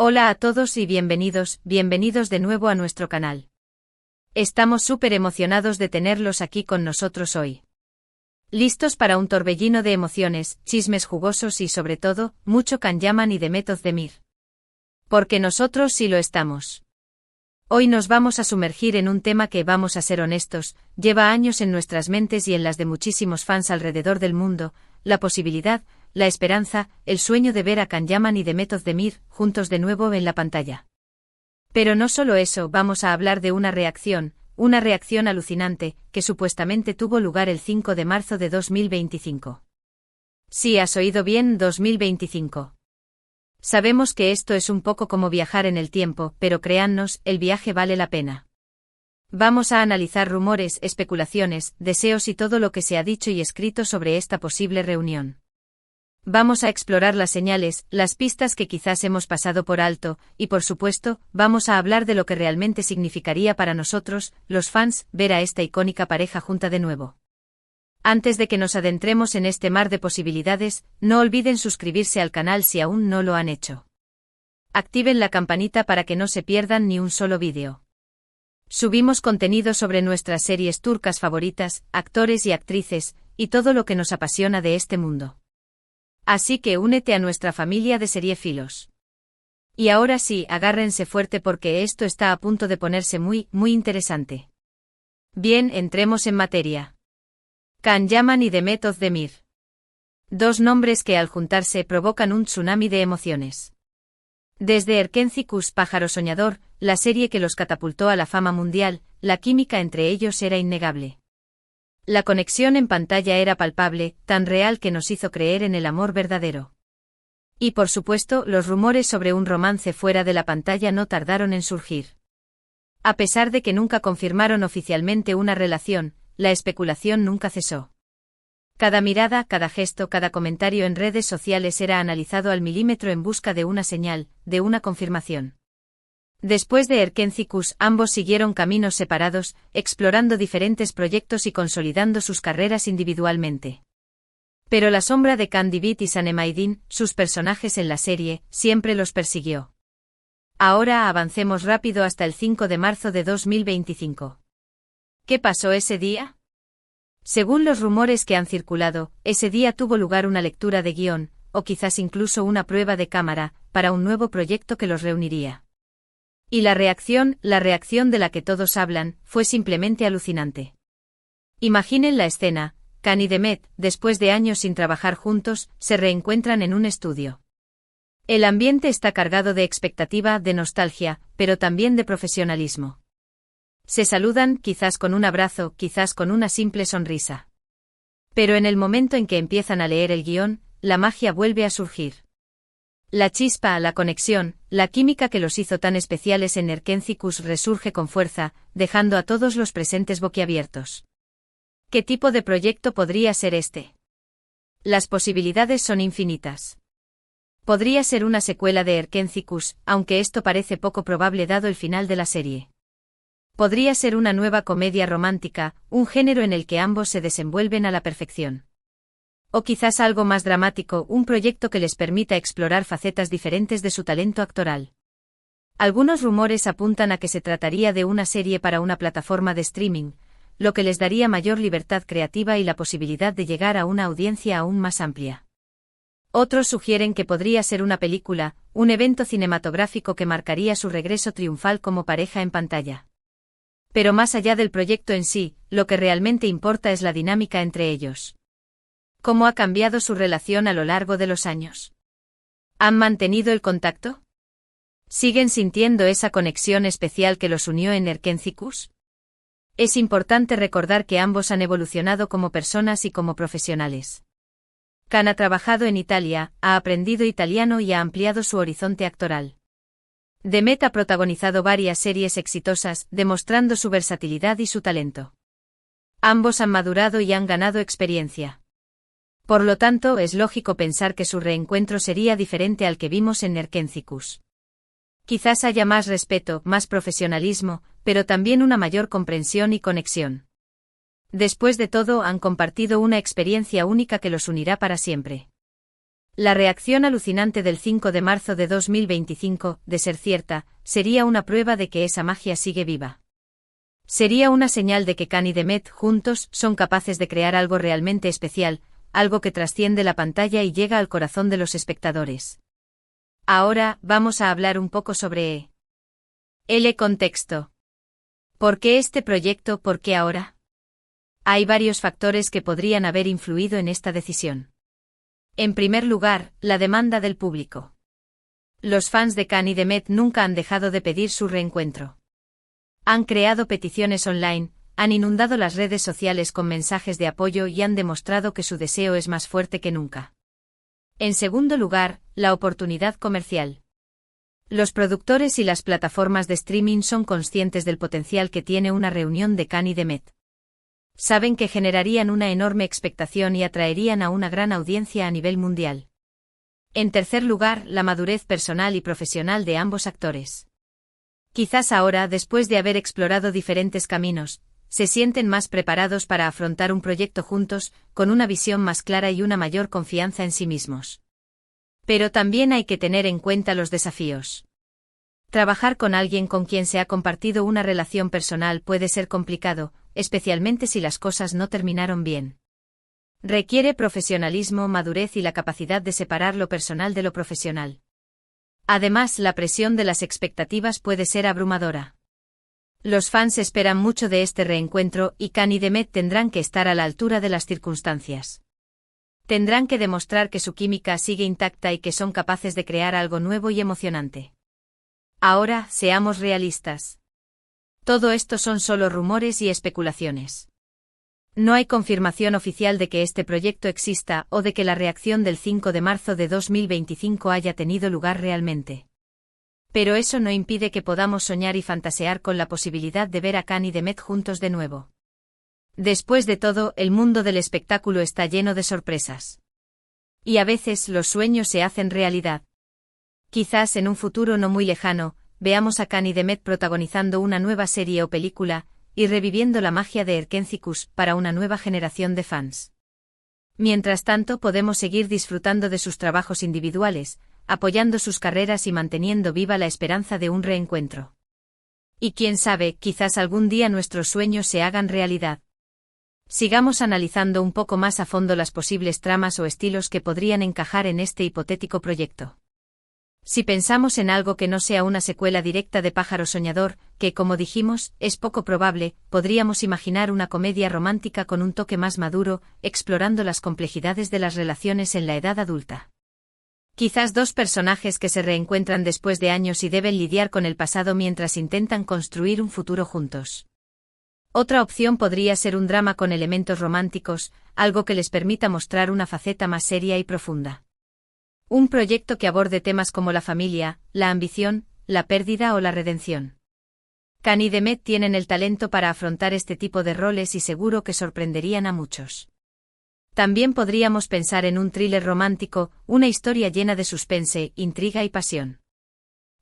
Hola a todos y bienvenidos de nuevo a nuestro canal. Estamos súper emocionados de tenerlos aquí con nosotros hoy. Listos para un torbellino de emociones, chismes jugosos y sobre todo, mucho Kanyaman y Demet Özdemir. Porque nosotros sí lo estamos. Hoy nos vamos a sumergir en un tema que, vamos a ser honestos, lleva años en nuestras mentes y en las de muchísimos fans alrededor del mundo, la posibilidad, la esperanza, el sueño de ver a Kanyaman y Demet Özdemir juntos de nuevo en la pantalla. Pero no solo eso, vamos a hablar de una reacción alucinante, que supuestamente tuvo lugar el 5 de marzo de 2025. Sí, has oído bien, 2025. Sabemos que esto es un poco como viajar en el tiempo, pero créannos, el viaje vale la pena. Vamos a analizar rumores, especulaciones, deseos y todo lo que se ha dicho y escrito sobre esta posible reunión. Vamos a explorar las señales, las pistas que quizás hemos pasado por alto, y por supuesto, vamos a hablar de lo que realmente significaría para nosotros, los fans, ver a esta icónica pareja junta de nuevo. Antes de que nos adentremos en este mar de posibilidades, no olviden suscribirse al canal si aún no lo han hecho. Activen la campanita para que no se pierdan ni un solo vídeo. Subimos contenido sobre nuestras series turcas favoritas, actores y actrices, y todo lo que nos apasiona de este mundo. Así que únete a nuestra familia de seriefilos. Y ahora sí, agárrense fuerte porque esto está a punto de ponerse muy interesante. Bien, entremos en materia. Kanyaman y Demet Özdemir. Dos nombres que al juntarse provocan un tsunami de emociones. Desde Erkenci Pájaro Soñador, la serie que los catapultó a la fama mundial, la química entre ellos era innegable. La conexión en pantalla era palpable, tan real que nos hizo creer en el amor verdadero. Y por supuesto, los rumores sobre un romance fuera de la pantalla no tardaron en surgir. A pesar de que nunca confirmaron oficialmente una relación, la especulación nunca cesó. Cada mirada, cada gesto, cada comentario en redes sociales era analizado al milímetro en busca de una señal, de una confirmación. Después de Erkenci, ambos siguieron caminos separados, explorando diferentes proyectos y consolidando sus carreras individualmente. Pero la sombra de Kandibit y Sanem, sus personajes en la serie, siempre los persiguió. Ahora avancemos rápido hasta el 5 de marzo de 2025. ¿Qué pasó ese día? Según los rumores que han circulado, ese día tuvo lugar una lectura de guión, o quizás incluso una prueba de cámara, para un nuevo proyecto que los reuniría. Y la reacción de la que todos hablan, fue simplemente alucinante. Imaginen la escena, Kan y Demet, después de años sin trabajar juntos, se reencuentran en un estudio. El ambiente está cargado de expectativa, de nostalgia, pero también de profesionalismo. Se saludan, quizás con un abrazo, quizás con una simple sonrisa. Pero en el momento en que empiezan a leer el guión, la magia vuelve a surgir. La chispa, la conexión, la química que los hizo tan especiales en Erkenci resurge con fuerza, dejando a todos los presentes boquiabiertos. ¿Qué tipo de proyecto podría ser este? Las posibilidades son infinitas. Podría ser una secuela de Erkenci, aunque esto parece poco probable dado el final de la serie. Podría ser una nueva comedia romántica, un género en el que ambos se desenvuelven a la perfección. O quizás algo más dramático, un proyecto que les permita explorar facetas diferentes de su talento actoral. Algunos rumores apuntan a que se trataría de una serie para una plataforma de streaming, lo que les daría mayor libertad creativa y la posibilidad de llegar a una audiencia aún más amplia. Otros sugieren que podría ser una película, un evento cinematográfico que marcaría su regreso triunfal como pareja en pantalla. Pero más allá del proyecto en sí, lo que realmente importa es la dinámica entre ellos. ¿Cómo ha cambiado su relación a lo largo de los años? ¿Han mantenido el contacto? ¿Siguen sintiendo esa conexión especial que los unió en Erkenci? Es importante recordar que ambos han evolucionado como personas y como profesionales. Kan ha trabajado en Italia, ha aprendido italiano y ha ampliado su horizonte actoral. Demet ha protagonizado varias series exitosas, demostrando su versatilidad y su talento. Ambos han madurado y han ganado experiencia. Por lo tanto, es lógico pensar que su reencuentro sería diferente al que vimos en Erkenci. Quizás haya más respeto, más profesionalismo, pero también una mayor comprensión y conexión. Después de todo, han compartido una experiencia única que los unirá para siempre. La reacción alucinante del 5 de marzo de 2025, de ser cierta, sería una prueba de que esa magia sigue viva. Sería una señal de que Khan y Demet juntos son capaces de crear algo realmente especial, algo que trasciende la pantalla y llega al corazón de los espectadores. Ahora, vamos a hablar un poco sobre el contexto. ¿Por qué este proyecto? ¿Por qué ahora? Hay varios factores que podrían haber influido en esta decisión. En primer lugar, la demanda del público. Los fans de Khan y Demet nunca han dejado de pedir su reencuentro. Han creado peticiones online, han inundado las redes sociales con mensajes de apoyo y han demostrado que su deseo es más fuerte que nunca. En segundo lugar, la oportunidad comercial. Los productores y las plataformas de streaming son conscientes del potencial que tiene una reunión de Khan y Demet. Saben que generarían una enorme expectación y atraerían a una gran audiencia a nivel mundial. En tercer lugar, la madurez personal y profesional de ambos actores. Quizás ahora, después de haber explorado diferentes caminos, se sienten más preparados para afrontar un proyecto juntos, con una visión más clara y una mayor confianza en sí mismos. Pero también hay que tener en cuenta los desafíos. Trabajar con alguien con quien se ha compartido una relación personal puede ser complicado, especialmente si las cosas no terminaron bien. Requiere profesionalismo, madurez y la capacidad de separar lo personal de lo profesional. Además, la presión de las expectativas puede ser abrumadora. Los fans esperan mucho de este reencuentro y Khan y Demet tendrán que estar a la altura de las circunstancias. Tendrán que demostrar que su química sigue intacta y que son capaces de crear algo nuevo y emocionante. Ahora, seamos realistas. Todo esto son solo rumores y especulaciones. No hay confirmación oficial de que este proyecto exista o de que la reacción del 5 de marzo de 2025 haya tenido lugar realmente. Pero eso no impide que podamos soñar y fantasear con la posibilidad de ver a Khan y Demet juntos de nuevo. Después de todo, el mundo del espectáculo está lleno de sorpresas. Y a veces los sueños se hacen realidad. Quizás en un futuro no muy lejano, veamos a Khan y Demet protagonizando una nueva serie o película, y reviviendo la magia de Erkencikus para una nueva generación de fans. Mientras tanto, podemos seguir disfrutando de sus trabajos individuales, apoyando sus carreras y manteniendo viva la esperanza de un reencuentro. Y quién sabe, quizás algún día nuestros sueños se hagan realidad. Sigamos analizando un poco más a fondo las posibles tramas o estilos que podrían encajar en este hipotético proyecto. Si pensamos en algo que no sea una secuela directa de Pájaro Soñador, que como dijimos, es poco probable, podríamos imaginar una comedia romántica con un toque más maduro, explorando las complejidades de las relaciones en la edad adulta. Quizás dos personajes que se reencuentran después de años y deben lidiar con el pasado mientras intentan construir un futuro juntos. Otra opción podría ser un drama con elementos románticos, algo que les permita mostrar una faceta más seria y profunda. Un proyecto que aborde temas como la familia, la ambición, la pérdida o la redención. Khan y Demet tienen el talento para afrontar este tipo de roles y seguro que sorprenderían a muchos. También podríamos pensar en un thriller romántico, una historia llena de suspense, intriga y pasión.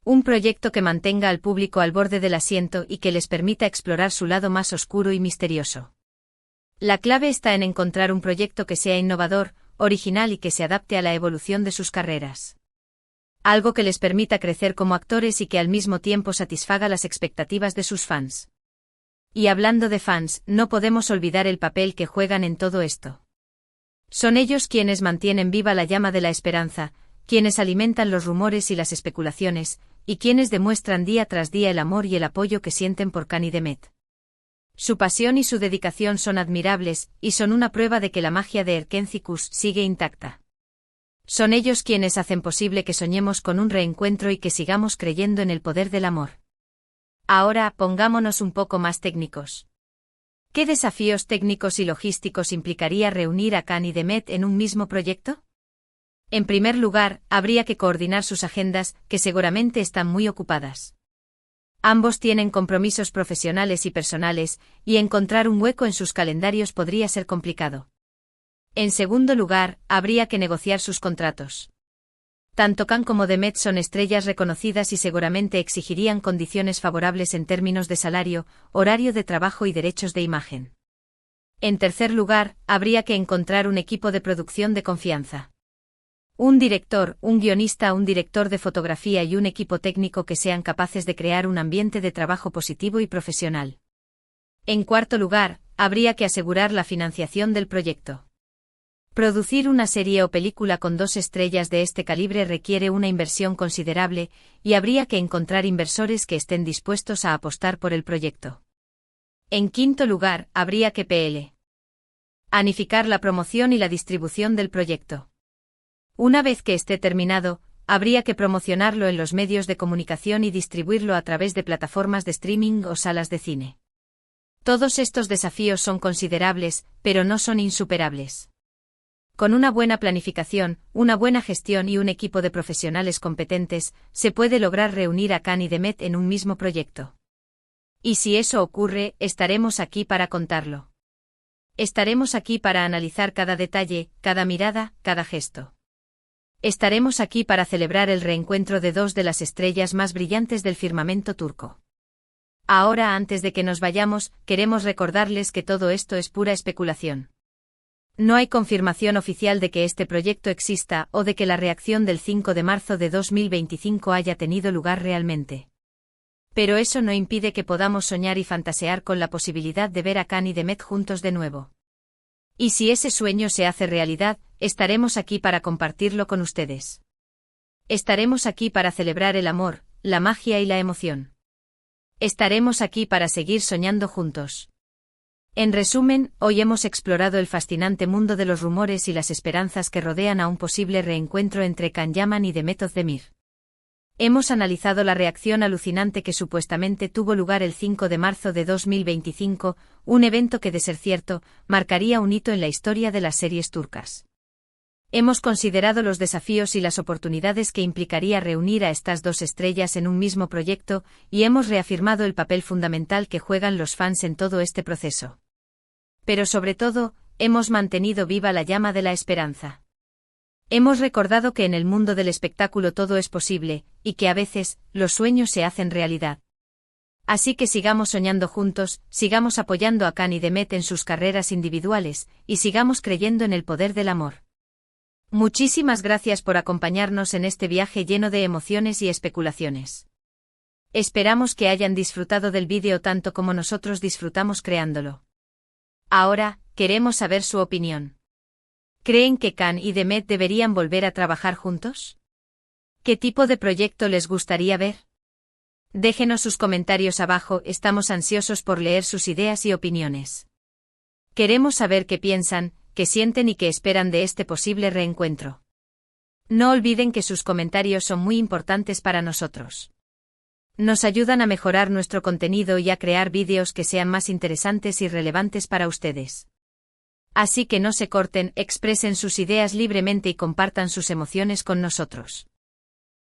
Un proyecto que mantenga al público al borde del asiento y que les permita explorar su lado más oscuro y misterioso. La clave está en encontrar un proyecto que sea innovador, original y que se adapte a la evolución de sus carreras. Algo que les permita crecer como actores y que al mismo tiempo satisfaga las expectativas de sus fans. Y hablando de fans, no podemos olvidar el papel que juegan en todo esto. Son ellos quienes mantienen viva la llama de la esperanza, quienes alimentan los rumores y las especulaciones, y quienes demuestran día tras día el amor y el apoyo que sienten por Khan y Demet. Su pasión y su dedicación son admirables, y son una prueba de que la magia de Erkencikus sigue intacta. Son ellos quienes hacen posible que soñemos con un reencuentro y que sigamos creyendo en el poder del amor. Ahora, pongámonos un poco más técnicos. ¿Qué desafíos técnicos y logísticos implicaría reunir a Khan y Demet en un mismo proyecto? En primer lugar, habría que coordinar sus agendas, que seguramente están muy ocupadas. Ambos tienen compromisos profesionales y personales, y encontrar un hueco en sus calendarios podría ser complicado. En segundo lugar, habría que negociar sus contratos. Tanto Khan como Demet son estrellas reconocidas y seguramente exigirían condiciones favorables en términos de salario, horario de trabajo y derechos de imagen. En tercer lugar, habría que encontrar un equipo de producción de confianza. Un director, un guionista, un director de fotografía y un equipo técnico que sean capaces de crear un ambiente de trabajo positivo y profesional. En cuarto lugar, habría que asegurar la financiación del proyecto. Producir una serie o película con 2 estrellas de este calibre requiere una inversión considerable, y habría que encontrar inversores que estén dispuestos a apostar por el proyecto. En quinto lugar, habría que planificar la promoción y la distribución del proyecto. Una vez que esté terminado, habría que promocionarlo en los medios de comunicación y distribuirlo a través de plataformas de streaming o salas de cine. Todos estos desafíos son considerables, pero no son insuperables. Con una buena planificación, una buena gestión y un equipo de profesionales competentes, se puede lograr reunir a Khan y Demet en un mismo proyecto. Y si eso ocurre, estaremos aquí para contarlo. Estaremos aquí para analizar cada detalle, cada mirada, cada gesto. Estaremos aquí para celebrar el reencuentro de 2 de las estrellas más brillantes del firmamento turco. Ahora, antes de que nos vayamos, queremos recordarles que todo esto es pura especulación. No hay confirmación oficial de que este proyecto exista o de que la reacción del 5 de marzo de 2025 haya tenido lugar realmente. Pero eso no impide que podamos soñar y fantasear con la posibilidad de ver a Khan y Demet juntos de nuevo. Y si ese sueño se hace realidad, estaremos aquí para compartirlo con ustedes. Estaremos aquí para celebrar el amor, la magia y la emoción. Estaremos aquí para seguir soñando juntos. En resumen, hoy hemos explorado el fascinante mundo de los rumores y las esperanzas que rodean a un posible reencuentro entre Can Yaman y Demet Özdemir. Hemos analizado la reacción alucinante que supuestamente tuvo lugar el 5 de marzo de 2025, un evento que, de ser cierto, marcaría un hito en la historia de las series turcas. Hemos considerado los desafíos y las oportunidades que implicaría reunir a estas 2 estrellas en un mismo proyecto, y hemos reafirmado el papel fundamental que juegan los fans en todo este proceso. Pero sobre todo, hemos mantenido viva la llama de la esperanza. Hemos recordado que en el mundo del espectáculo todo es posible, y que a veces, los sueños se hacen realidad. Así que sigamos soñando juntos, sigamos apoyando a Khan y Demet en sus carreras individuales, y sigamos creyendo en el poder del amor. Muchísimas gracias por acompañarnos en este viaje lleno de emociones y especulaciones. Esperamos que hayan disfrutado del vídeo tanto como nosotros disfrutamos creándolo. Ahora, queremos saber su opinión. ¿Creen que Khan y Demet deberían volver a trabajar juntos? ¿Qué tipo de proyecto les gustaría ver? Déjenos sus comentarios abajo, estamos ansiosos por leer sus ideas y opiniones. Queremos saber qué piensan, qué sienten y qué esperan de este posible reencuentro. No olviden que sus comentarios son muy importantes para nosotros. Nos ayudan a mejorar nuestro contenido y a crear vídeos que sean más interesantes y relevantes para ustedes. Así que no se corten, expresen sus ideas libremente y compartan sus emociones con nosotros.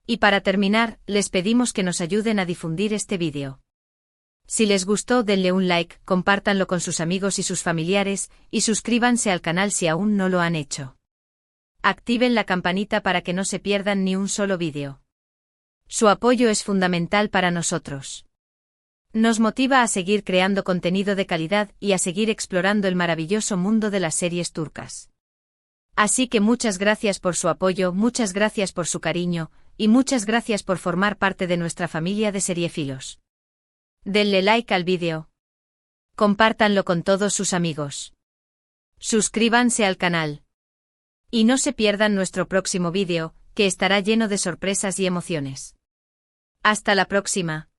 Y para terminar, les pedimos que nos ayuden a difundir este vídeo. Si les gustó, denle un like, compártanlo con sus amigos y sus familiares, y suscríbanse al canal si aún no lo han hecho. Activen la campanita para que no se pierdan ni un solo vídeo. Su apoyo es fundamental para nosotros. Nos motiva a seguir creando contenido de calidad y a seguir explorando el maravilloso mundo de las series turcas. Así que muchas gracias por su apoyo, muchas gracias por su cariño, y muchas gracias por formar parte de nuestra familia de seriefilos. Denle like al vídeo. Compártanlo con todos sus amigos. Suscríbanse al canal. Y no se pierdan nuestro próximo vídeo, que estará lleno de sorpresas y emociones. Hasta la próxima.